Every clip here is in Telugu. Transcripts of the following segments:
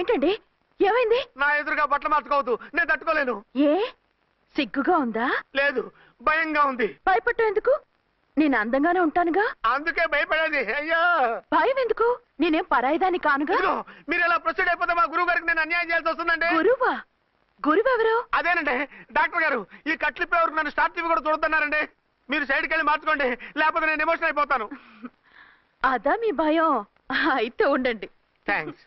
ఏంటండి ఏమైంది? నా ఎదురుగా బట్టలు మార్చుకోవద్దు, నేను తట్టుకోలేను. ఏ సిగ్గుగా ఉందా? లేదు, భయంగా ఉంది. భయపట్టు ఎందుకు? నేను అందంగానే ఉంటానుగా. అందుకే భయపడేది. అయ్యో భయం ఎందుకు? నేనేం పరాయిదాన్ని కానుగా. మీరు ఇలా ప్రొసీడ్ అయిపోతే మా గురువు గారికి నేను అన్యాయం చేయాల్సి వస్తుందండి. గురువా? గురువెవరు? అదేనండి డాక్టర్ గారు. ఈ కట్లిప్పే వరకు నన్ను స్టార్ట్ టీవీ కూడా చూడొద్దన్నారండి. మీరు సైడ్కి వెళ్ళి మార్చుకోండి, లేకపోతే నేను ఎమోషన్ అయిపోతాను. అదా మీ భయం? అయితే ఉండండి. థ్యాంక్స్.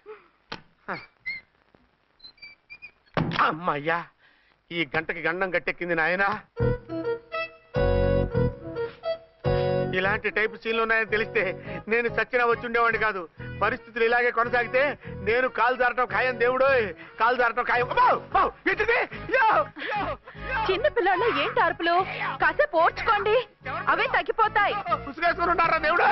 అమ్మయ్యా, ఈ గంటకి గండం గట్టెక్కింది నాయనా. ఇలాంటి టైప్ సీన్లు ఉన్నాయని తెలిస్తే నేను చచ్చినా వచ్చి ఉండేవాడిని కాదు. పరిస్థితులు ఇలాగే కొనసాగితే నేను కాలు జారటం ఖాయం. దేవుడు, కాలు జారటం ఖాయం. చిన్న పిల్లలు ఏంటి అరుపులు? కాసేపు ఓర్చుకోండి, అవే తగ్గిపోతాయి. ఉసుగేసుకుని ఉన్నారా దేవుడు?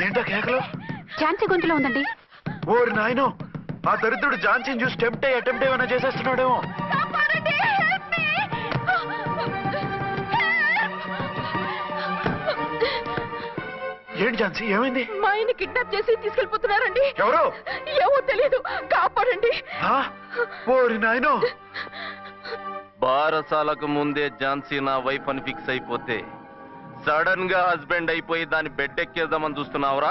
ఏంటో కేకలు? ఝాన్సీ గొంతులో ఉందండి. ఓరి నాయనో, ఆ దరిద్రుడు ఝాన్సీని చూసి అటెంప్ట్ ఏమైనా చేసేస్తున్నాడేమో. ఏంటి ఝాన్సీ, ఏమైంది? మా ఆయన కిడ్నాప్ చేసి తీసుకెళ్ళిపోతున్నారండి. ఎవరు? ఏమో తెలియదు, కాపాడండి. ఓరి నాయనో. బారసాలకు ముందే ఝాన్సీ నా వైఫ్ అని ఫిక్స్ అయిపోతే సడన్ గా హస్బెండ్ అయిపోయి దాన్ని బెడ్ ఎక్కేద్దామని చూస్తున్నావురా?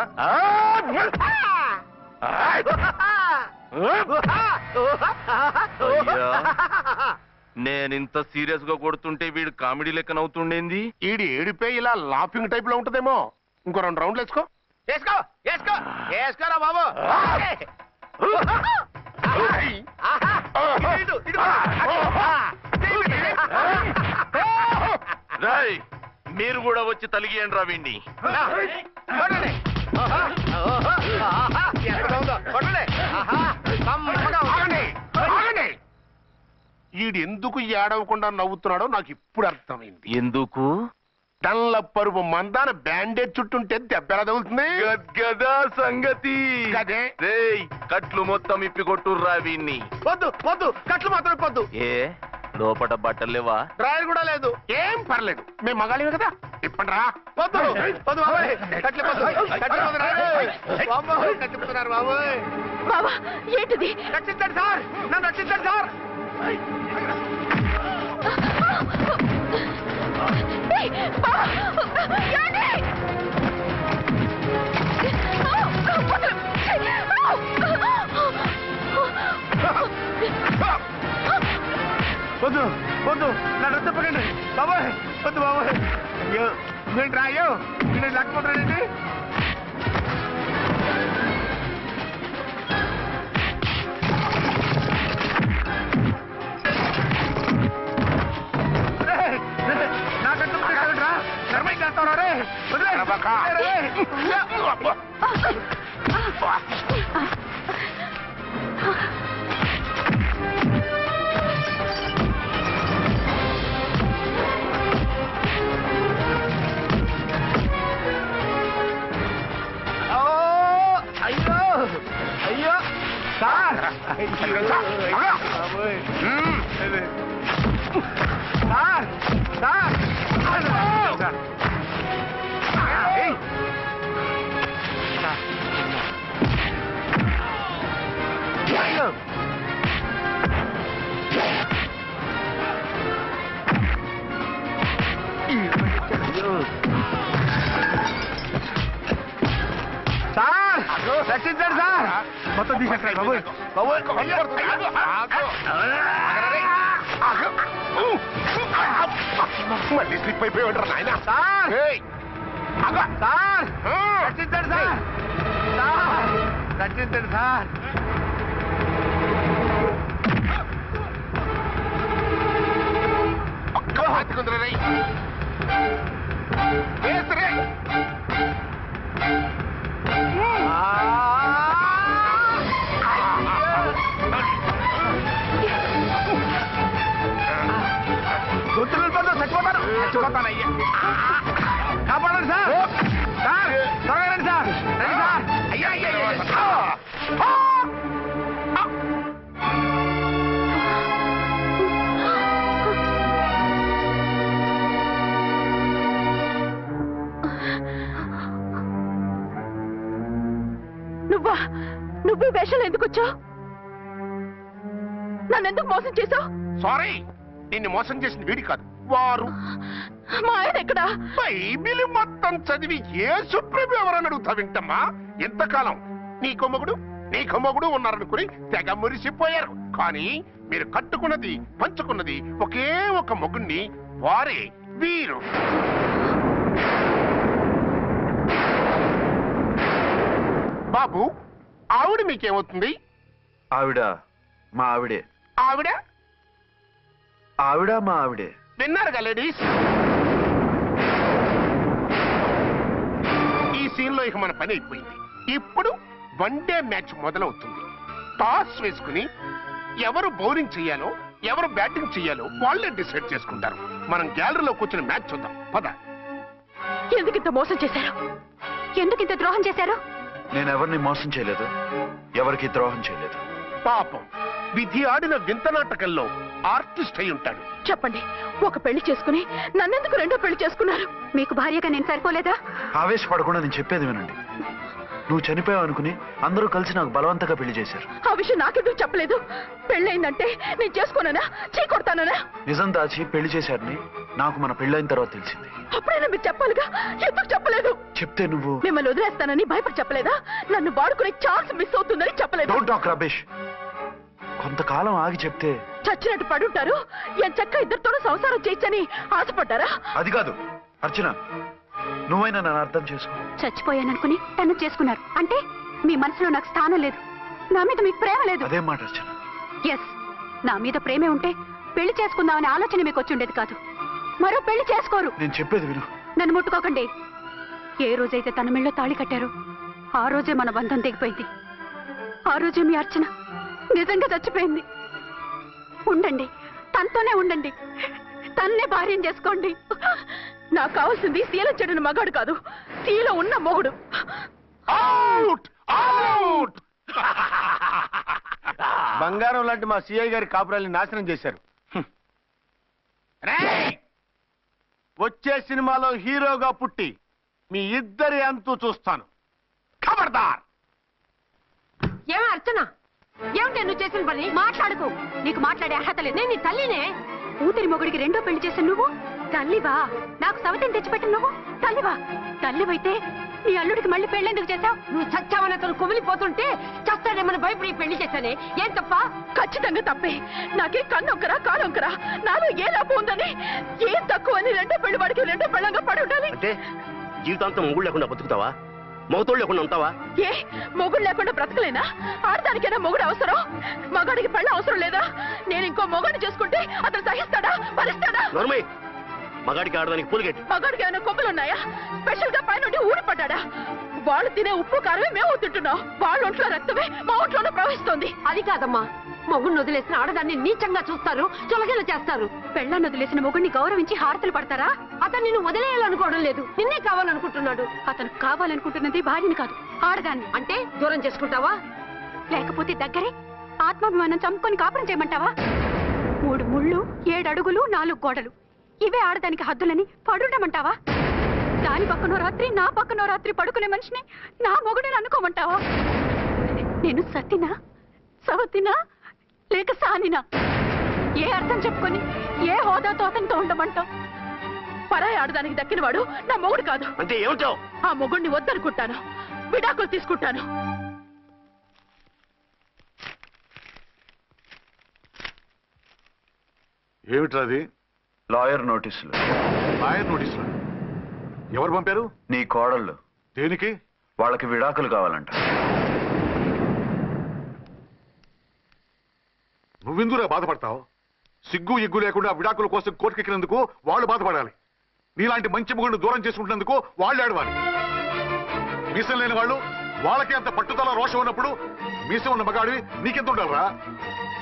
నేనింత సీరియస్ గా కొడుతుంటే వీడు కామెడీ లెక్క నవ్వుతుండేంది? ఈడి ఏడిపే ఇలా లాఫింగ్ టైప్ లో ఉంటదేమో. ఇంకో 2 రౌండ్లు వేసుకో. వేసుకో వేసుకో వేసుకోరా బాబు. రాయ్, మీరు కూడా వచ్చి తలిగియండి రా వీణ్ణి. ఈడు ఎందుకు ఏడవకుండా నవ్వుతున్నాడో నాకు ఇప్పుడు అర్థమైంది. ఎందుకు? డల్ల పరుపు మందాన బ్యాండేజ్ చుట్టుంటే దెబ్బెలా తగులుతుంది గదా సంగతి. రేయ్, కట్లు మొత్తం ఇప్పి కొట్టుర్రా వీణ్ణి. వద్దు వద్దు, కట్లు మాత్రం ఇప్పొద్దు. ఏ లోపట బట్టలు లేవా? డ్రాయర్ కూడా లేదు. ఏం పర్లేదు, మేము మగాళివే కదా. ఇప్పండి రా. వద్దు వద్దు బాబాయ్, కట్లు కట్టిపోతున్నారు బాబాయ్. బాబా ఏంటిది? రక్షించండి సార్, నన్ను రక్షించండి సార్. వద్దు వద్దు, నన్ను చెప్పకండి బాబాయ్. వద్దు బాబాయ్. అయ్యో ఏంట్రా, అయ్యో నేను లేకపోతానండి. నాకంటూ రా, నర్మై చేస్తావు రే. అయ్యో అయ్యో సార్, రక్షించండి సార్. మొత్తం తీసేస్తాయి బాబోయ్. మళ్ళీ స్లిప్ అయిపోయాడు నాయన. సార్ సార్, రక్షించండి సార్. రక్షించండి సార్. ఒక్క హత్తుకుందరు రై. చచ్చిపోతానయ్యా. కాపాడండి సార్. సార్ త్వరగా రండి సార్. రండి సార్. అయ్యా అయ్యా నువ్వు వేషాలు ఎందుకు వచ్చావు? నన్నెందుకు మోసం చేశావు? సారీ, నిన్ను మోసం చేసిన వీడి కాదు, వారు. మా ఆయన ఎక్కడా? బైబిల్ మొత్తం చదివి ఏ సుప్రీం ఎవరని అడుగుతా వింటమ్మా. ఎంతకాలం నీ కొమ్మగుడు ఉన్నారనుకుని తెగ మురిసిపోయారు. కానీ మీరు కట్టుకున్నది పంచుకున్నది ఒకే ఒక మొగుణ్ణి, వారే వీరు. బాబు, ఆవిడ మీకేమవుతుంది? ఆవిడ మా ఆవిడే. ఆవిడ ఆవిడ మా ఆవిడే. విన్నారుగా లేడీస్, ఈ సీన్ లో ఇక మన పని అయిపోయింది. ఇప్పుడు వన్ డే మ్యాచ్ మొదలవుతుంది. టాస్ వేసుకుని ఎవరు బౌలింగ్ చెయ్యాలో ఎవరు బ్యాటింగ్ చెయ్యాలో వాళ్ళే డిసైడ్ చేసుకుంటారు. మనం గ్యాలరీలో కూర్చుని మ్యాచ్ చూద్దాం. పద. ఎందుకింత మోసం చేశారు? ఎందుకింత ద్రోహం చేశారు? నేను ఎవరిని మోసం చేయలేదు, ఎవరికి ద్రోహం చేయలేదు. పాపం, విధి ఆడిన వింత నాటకంలో ఆర్టిస్ట్ అయి ఉంటాడు. చెప్పండి, ఒక పెళ్లి చేసుకుని నన్నెందుకు రెండో పెళ్లి చేసుకున్నారు? మీకు భార్యగా నేను సరిపోలేదా? ఆవేశపడకుండా నేను చెప్పేది వినండి. నువ్వు చనిపోయావు అనుకుని అందరూ కలిసి నాకు బలవంతంగా పెళ్లి చేశారు. ఆ విషయం నాకెందుకు చెప్పలేదు? పెళ్ళయిందంటే నేను చేసుకోనన్నా, చీ కొడతానన్నా? నిజం దాచి పెళ్లి చేశారని నాకు మన పెళ్ళైన తర్వాత తెలిసింది. అప్పుడైనా మీరు చెప్పాలిగా, ఎందుకు చెప్పలేదు? చెప్తే నువ్వు మిమ్మల్ని వదిలేస్తానని భయపడి చెప్పలేదా? నన్ను వాడుకునే ఛాన్స్ మిస్ అవుతుందని చెప్పలేదు. Don't talk రబేష్. కొంతకాలం ఆగి చెప్తే చచ్చినట్టు పడుంటారు. ఎంత చక్క ఇద్దరితోనూ సంసారం చేయొచ్చని ఆశపడ్డారా? అది కాదు అర్చన, నువ్వైనా నన్ను అర్థం చేసుకో. చచ్చిపోయాననుకుని తను చేసుకున్నారు అంటే మీ మనసులో నాకు స్థానం లేదు, నా మీద మీకు ప్రేమ లేదు. అదే మాట అర్చన. ఎస్, నా మీద ప్రేమే ఉంటే పెళ్లి చేసుకుందామనే ఆలోచన మీకు వచ్చి ఉండేది కాదు. మరో పెళ్లి చేసుకోరు. నేను చెప్పేది విను. నన్ను ముట్టుకోకండి. ఏ రోజైతే తన మెళ్ళో తాళి కట్టారో ఆ రోజే మన బంధం తెగిపోయింది. ఆ రోజే మీ అర్చన నిజంగా చచ్చిపోయింది. ఉండండి, తనతోనే ఉండండి, తన్నే భార్యం చేసుకోండి. నాకు కావాల్సింది శీలం చెడిన మగాడు కాదు, శీలం ఉన్న మొగుడు. Out out. బంగారం లాంటి మా సిఐ గారి కాపురాల్ని నాశనం చేశారు. రేయ్! వచ్చే సినిమాలో హీరోగా పుట్టి మీ ఇద్దరి అంతు చూస్తాను. ఖబర్దార్. ఏమో అర్చన, ఏమిటి నువ్వు చేసిన పని? మాట్లాడుకో, నీకు మాట్లాడే అర్హత లేదు. నేను నీ తల్లినే. కూతురి మొగుడికి రెండో పెళ్లి చేశాను నువ్వు తల్లివా? నాకు సవతిని తెచ్చిపెట్టిన నువ్వు తల్లివా? తల్లివైతే నీ అల్లుడికి మళ్ళీ పెళ్ళెందుకు చేశావు? నువ్వు చచ్చావని అతను కుమిలిపోతుంటే చస్తాడేమని భయపడి పెళ్లి చేశానే, ఏం తప్ప? ఖచ్చితంగా తప్పే. నాకే కన్నొక్కరా కానొక్కరా, నాలో ఏ లాభం ఉందని, ఏం తక్కువ అని రెండో పెళ్లి వాడికి రెండో పెళ్ళంగా పడి ఉండాలి. అంటే జీవితాంతం మొగుడు లేకుండా బతుకుతావా? మగతోడు లేకుండా ఉంటావా? ఏ మొగుడు లేకుండా బ్రతకలేనా? ఆడదానికైనా మొగుడు అవసరం, మగాడికి పెళ్ళ అవసరం లేదా? నేను ఇంకో మొగాడిని చేసుకుంటే అతను సహిస్తాడా, భరిస్తాడా? నోర్మై, మగాడికి ఆడదానికి పూలిగేటి. మగాడికి ఏమైనా కొమ్ములున్నాయా? స్పెషల్ గా పైనుండి ఊడి పడ్డాడా? వాళ్ళు తినే ఉప్పు కారమే మేము తింటున్నాం. వాళ్ళ ఒంట్లో రక్తమే మా ఒంట్లోనే ప్రవహిస్తోంది. అది కాదమ్మా, మొగుడిని వదిలేసిన ఆడదాన్ని నీచంగా చూస్తారు, చులకన చేస్తారు. పెళ్ళాన్ని వదిలేసిన మొగుడిని గౌరవించి హారతలు పడతారా? అతను నిన్ను వదిలేయాలనుకోవడం లేదు, నిన్నే కావాలనుకుంటున్నాడు. అతను కావాలనుకుంటున్నది భార్యని కాదు, ఆడదాన్ని. అంటే దూరం చేసుకుంటావా? లేకపోతే దగ్గరే ఆత్మాభిమానం చంపుకొని కాపురం చేయమంటావా? 3 ముళ్ళు 7 అడుగులు 4 గోడలు, ఇవే ఆడదానికి హద్దులని పడుండమంటావా? దాని పక్కనో రాత్రి నా పక్కనో రాత్రి పడుకునే మనిషిని నా మొగుడిని అనుకోమంటావా? నేను సతినా, సవతినా, లేక సానినా? ఏ అర్థం చెప్పుకొని ఏ హోదాతో అతనితో ఉండమంటావు? పరాయి ఆడదానికి దక్కినవాడు నా మొగుడు కాదు. అంటే ఏమిటో? ఆ మొగుడిని వద్దనుకుంటాను, విడాకులు తీసుకుంటాను. ఏమిట్రాది? లాయర్ నోటీసులు. లాయర్ నోటీసులు ఎవరు పంపారు? నీ కోడళ్ళు. దేనికి? వాళ్ళకి విడాకులు కావాలంట. నువ్వెందుకురా బాధపడతావు? సిగ్గు ఎగ్గు లేకుండా విడాకుల కోసం కోర్టుకెక్కినందుకు వాళ్ళు బాధపడాలి. నీలాంటి మంచి మొగుడిని దూరం చేసుకుంటున్నందుకు వాళ్ళు ఏడవాలి. మీసం లేని వాళ్ళు వాళ్ళకి అంత పట్టుదల రోషం ఉన్నప్పుడు మీసం ఉన్న మగాడివి నీకెంత ఉండాలరా?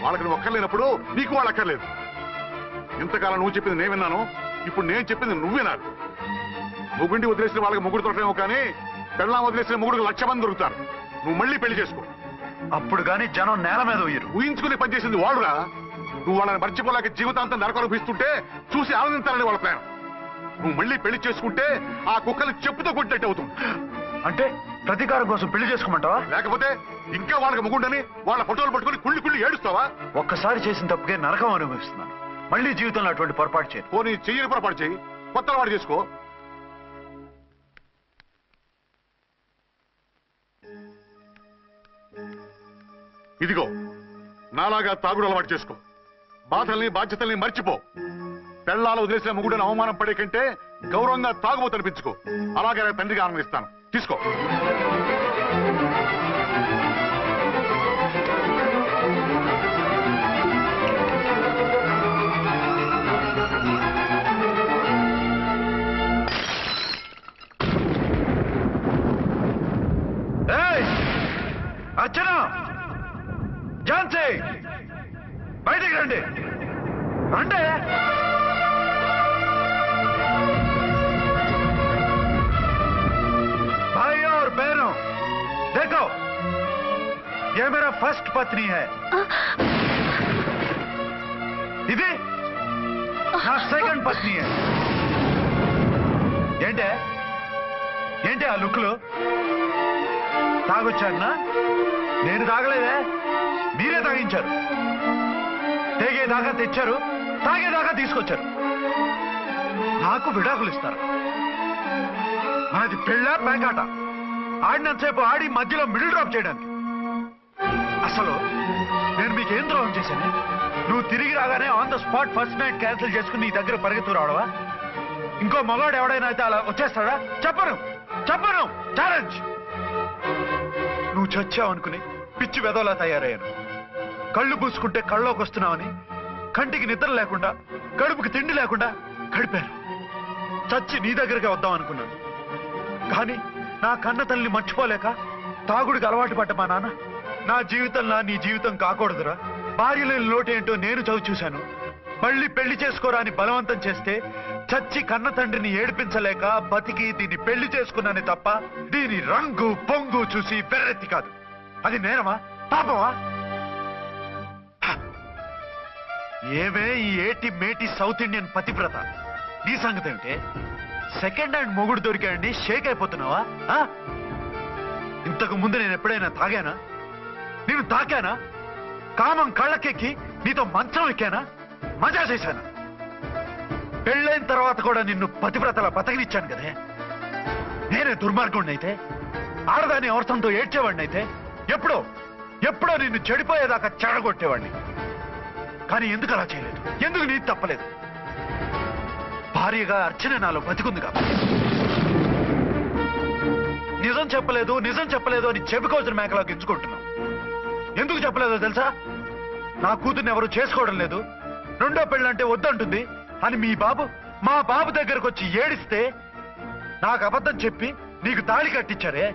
వాళ్ళకి నువ్వు అక్కర్లేనప్పుడు నీకు వాళ్ళు అక్కర్లేదు. ఇంతకాలం నువ్వు చెప్పింది నేను విన్నాను, ఇప్పుడు నేను చెప్పింది నువ్వు వినాలి. మొగుడిని వదిలేసిన వాళ్ళకి మొగుడు దొరకలేమో కానీ పెళ్ళాం వదిలేసిన మొగుడికి 1,00,000 మంది దొరుకుతారు. నువ్వు మళ్ళీ పెళ్లి చేసుకో. అప్పుడు గాని జనం నేల మీద ఉయ్యరు. ఊహించుకుని పనిచేసింది వాళ్ళురా. నువ్వు వాళ్ళని మర్చిపోలేక జీవితాంతం నరకం అనిపిస్తుంటే చూసి ఆనందించాలని వాళ్ళ ప్లాన్. నువ్వు మళ్ళీ పెళ్లి చేసుకుంటే ఆ కుక్కలు చెప్పుతో కొట్టినట్టు అవుతుంది. అంటే ప్రతీకారం కోసం పెళ్లి చేసుకోమంటావా? లేకపోతే ఇంకా వాళ్ళకి ముగుండని వాళ్ళ ఫోటోలు పట్టుకుని కుళ్ళి కుళ్ళి ఏడుస్తావా? ఒక్కసారి చేసిన తప్పుకే నరకం అనుభవిస్తున్నాను. మళ్ళీ జీవితంలో అటువంటి పొరపాటు చేయను. పోనీ చెయ్యని పొరపాటు చెయ్యి, కొత్త వాడు చేసుకో. ఇదిగో నాలాగా తాగుడు అలవాటు చేసుకో. బాధల్ని బాధ్యతల్ని మర్చిపో. పెళ్లాలు వదిలేసిన ముగుడని అవమానం పడే కంటే గౌరవంగా తాగుబోతు అనిపించుకో. అలాగే నా తండ్రికి ఆనందిస్తాను. తీసుకో. అర్చన, ఝాన్సీ, బయటికి రండి. రండి. भाई और बहनों, देखो ये मेरा फर्स्ट पत्नी है. ఇది నా సెకండ్ పత్ని. ఏంటి ఆ లుక్లు? తాగొచ్చానా? నేను తాగలేదే, మీరే తాగించారు. తేగేదాకా తెచ్చారు, తాగేదాకా తీసుకొచ్చారు. నాకు విడాకులు ఇస్తారు. మనది పెళ్ళా పేకాట? ఆడినంతసేపు ఆడి మధ్యలో మిడిల్ డ్రాప్ చేయడానికి. అసలు నేను మీకేం ద్రోహం చేశాను? నువ్వు తిరిగి రాగానే on the spot first night cancel చేసుకుని నీ దగ్గర పరిగెత్తు రావడవా? ఇంకో మగాడు ఎవడైనా అయితే అలా వచ్చేస్తాడా? చెప్పను ఛాలెంజ్. నువ్వు చచ్చావు అనుకుని పిచ్చి వెదవలా తయారయ్యాను. కళ్ళు పూసుకుంటే కళ్ళలోకి వస్తున్నావని కంటికి నిద్ర లేకుండా కడుపుకి తిండి లేకుండా గడిపాను. చచ్చి నీ దగ్గరగా వద్దాం అనుకున్నాను. కానీ నా కన్న తల్లిని మర్చిపోలేక తాగుడికి అలవాటు పడ్డ మా నాన్న నా జీవితంలా నీ జీవితం కాకూడదురా, భార్య లేని లోటేంటో నేను చవి చూశాను, మళ్ళీ పెళ్లి చేసుకోరా అని బలవంతం చేస్తే చచ్చి కన్న తండ్రిని ఏడిపించలేక బతికి దీన్ని పెళ్లి చేసుకున్నానే తప్ప దీని రంగు పొంగు చూసి వెర్రెత్తి కాదు. అది నేరమా, పాపమా? ఏమే ఈ ఏటి మేటి సౌత్ ఇండియన్ పతివ్రత, నీ సంగతి ఏమిటే? సెకండ్ హ్యాండ్ మొగుడు దొరికాయండి షేక్ అయిపోతున్నావా? ఇంతకు ముందు నేను ఎప్పుడైనా తాగానా? నేను తాకానా? కామం కళ్ళకెక్కి నీతో మంచం ఎక్కానా? మజా చేశానా? పెళ్ళైన తర్వాత కూడా నిన్ను పతివ్రతలా బతకనిచ్చాను కదే. నేనే దుర్మార్గుడినైతే, ఆడదాన్ని అవసరంతో ఏడ్చేవాడినైతే ఎప్పుడో నిన్ను చెడిపోయేదాకా చెడగొట్టేవాడిని. కానీ ఎందుకు అలా చేయలేదు? ఎందుకు నీది తప్పలేదు? భార్యగా అర్చన నాలో బతికుంది కాబట్టి. నిజం చెప్పలేదు అని చెప్పుకోవాల్సిన మేకలా గించుకుంటున్నావు. ఎందుకు చెప్పలేదో తెలుసా? నా కూతుర్ని ఎవరు చేసుకోవడం లేదు, రెండో పెళ్ళంటే వద్దంటుంది అని మా బాబు దగ్గరకు వచ్చి ఏడిస్తే నాకు అబద్ధం చెప్పి నీకు తాళి కట్టించారే.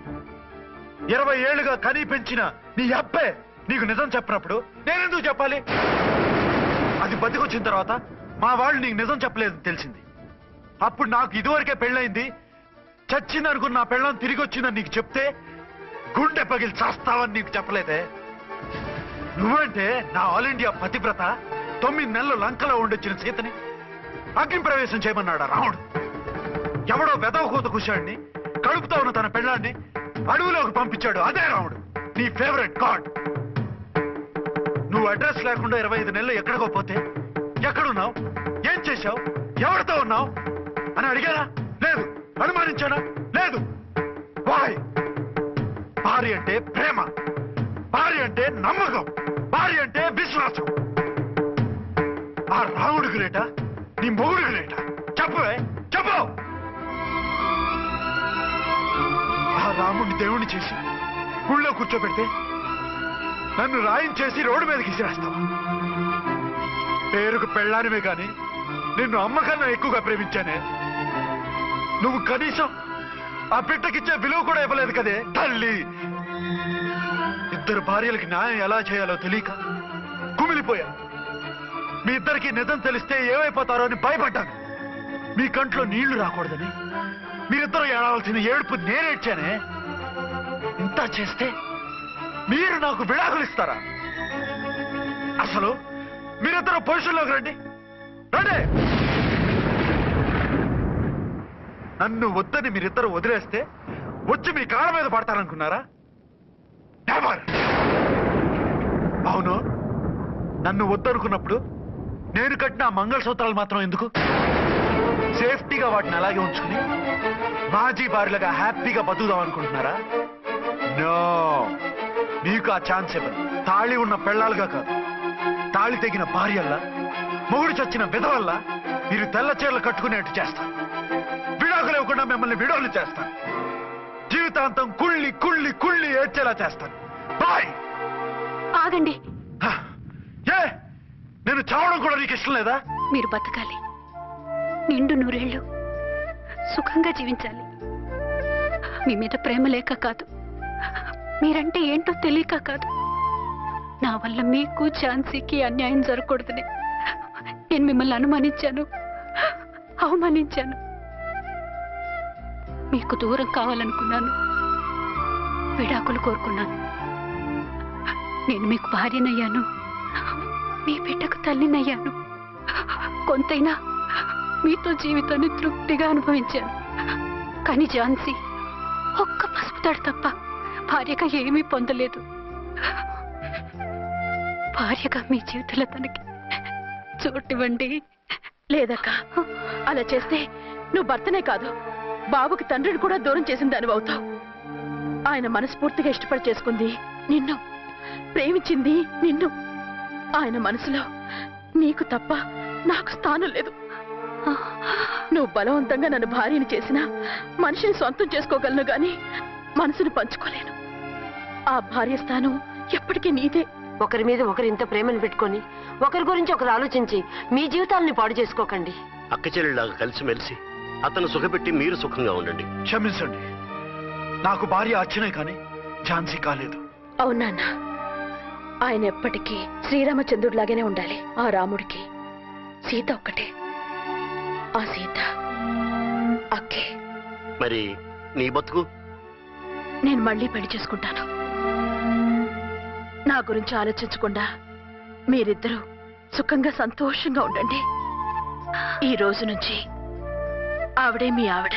20 ఏళ్లుగా కనీ పెంచిన నీ అబ్బే నీకు నిజం చెప్పినప్పుడు నేనెందుకు చెప్పాలి? అది బతికొచ్చిన తర్వాత మా వాళ్ళు నీకు నిజం చెప్పలేదని తెలిసింది. అప్పుడు నాకు ఇదివరకే పెళ్ళయింది, చచ్చింది అనుకున్న నా పెళ్ళం తిరిగి వచ్చిందని నీకు చెప్తే గుండె పగిలి చేస్తావని నీకు చెప్పలేదే. నువ్వంటే నా ఆల్ ఇండియా పతివ్రత 9 నెలలు లంకలో ఉండొచ్చిన సీతని అగ్ని ప్రవేశం చేయమన్నాడా రాముడు? ఎవడో వెదవ కూత కుషాడిని కడుపుతో ఉన్న తన పెళ్ళాన్ని అడవిలోకి పంపించాడు అదే రాముడు, నీ ఫేవరెట్ గాడ్. నువ్వు అడ్రస్ లేకుండా 25 నెలలు ఎక్కడికో పోతే ఎక్కడున్నావు, ఏం చేశావు, ఎవరితో ఉన్నావు అని అడిగానా? లేదు. అనుమానించానా? లేదు. వాయ్? భార్య అంటే ప్రేమ, భార్య అంటే నమ్మకం, భార్య అంటే విశ్వాసం. ఆ రాముడు గ్రేటా, నీ మొగుడు గ్రేటా? చెప్పవే, చెప్పు. ఆ రాముడిని దేవుణ్ణి చేసి గుళ్ళో కూర్చోబెడితే నన్ను రాయించేసి రోడ్డు మీదకి విసిరేస్తావా? పేరుకు పెళ్ళానివే గాని నిన్ను అమ్మకన్నా ఎక్కువగా ప్రేమించానే. నువ్వు కనీసం ఆ బిడ్డకిచ్చే విలువ కూడా ఇవ్వలేదు కదే తల్లి. ఇద్దరు భార్యలకి న్యాయం ఎలా చేయాలో తెలియక కుమిలిపోయా. మీ ఇద్దరికి నిజం తెలిస్తే ఏమైపోతారో అని భయపడ్డాను. మీ కంట్లో నీళ్లు రాకూడదని మీరిద్దరూ ఏడవలసిన ఏడుపు నేనేడ్చానే. ఇంత చేస్తే మీరు నాకు విడాకులు ఇస్తారా? అసలు మీరిద్దరు పొజిషన్లోకి రండి. రండి. నన్ను వద్దని మీరిద్దరు వదిలేస్తే వచ్చి మీ కాళ్ళ మీద పడతారనుకున్నారా? నెవర్. అవును, నన్ను వద్దనుకున్నప్పుడు నేను కట్టిన మంగళసూత్రాలు మాత్రం ఎందుకు? సేఫ్టీగా వాటిని అలాగే ఉంచుకుని మాజీ భార్యలుగా హ్యాపీగా బతుకుదాం అనుకుంటున్నారా? నో, మీకు ఆ ఛాన్స్ ఇవ్వను. తాళి ఉన్న పెళ్ళాలుగా కాదు, తాళి తెగిన భార్యల్లా, మొగుడు చచ్చిన విధవల్లా మీరు తెల్ల చీరలు కట్టుకునేట్టు చేస్తాను. విడాకులు ఇవ్వకుండా మిమ్మల్ని విడాకులు చేస్తాను. జీవితాంతం కుళ్ళి కుళ్ళి కుళ్ళి ఏడ్చేలా చేస్తాను. బాయ్. ఆగండి. ఏ, నేను చావడం కూడా నీకు ఇష్టం లేదా? మీరు బతకాలి, నిండు నూరేళ్లు సుఖంగా జీవించాలి. మీ మీద ప్రేమ లేక కాదు, మీరంటే ఏంటో తెలియక కాదు. నా వల్ల మీకు ఝాన్సీకి అన్యాయం జరగకూడదని నేను మిమ్మల్ని అనుమానించాను, అవమానించాను. మీకు దూరం కావాలనుకున్నాను, విడాకులు కోరుకున్నాను. నేను మీకు భార్యనయ్యాను, మీ బిడ్డకు తల్లినయ్యాను. కొంతైనా మీతో జీవితాన్ని తృప్తిగా అనుభవించాను. కానీ ఝాన్సీ ఒక్క పసుపుతాడు తప్ప భార్యగా ఏమీ పొందలేదు. భార్యగా మీ జీవితంలో తనకి చోటివ్వండి. లేదక్క, అలా చేస్తే నువ్వు భర్తనే కాదు, బాబుకి తండ్రిని కూడా దూరం చేసిన దానివి అవుతావు. ఆయన మనస్ఫూర్తిగా ఇష్టపడి చేసుకుంది నిన్ను, ప్రేమించింది నిన్ను. ఆయన మనసులో నీకు తప్ప నాకు స్థానం లేదు. నువ్వు బలవంతంగా నన్ను భార్యని చేసినా మనిషిని సొంతం చేసుకోగలను గాని మనసును పంచుకోలేను. ఆ భార్య స్థానం ఎప్పటికీ నీదే. ఒకరి మీద ఒకరు ఇంత ప్రేమను పెట్టుకొని ఒకరి గురించి ఒకరు ఆలోచించి మీ జీవితాలని పాడు చేసుకోకండి. అక్క చెల్లెళ్ళలాగా కలిసిమెలిసి అతను సుఖపెట్టి మీరు సుఖంగా ఉండండి. క్షమించండి, నాకు భార్య అర్చనే కానీ ఝాన్సీ కాలేదు. అవునా? ఆయన ఎప్పటికీ శ్రీరామచంద్రుడిలాగానే ఉండాలి. ఆ రాముడికి సీత ఒక్కటే, ఆ సీత అక్కే. మరి నీ బతుకు? నేను మళ్ళీ పెళ్లి చేసుకుంటాను. నా గురించి ఆలోచించకుండా మీరిద్దరూ సుఖంగా సంతోషంగా ఉండండి. ఈ రోజు నుంచి ఆవిడే మీ ఆవిడ.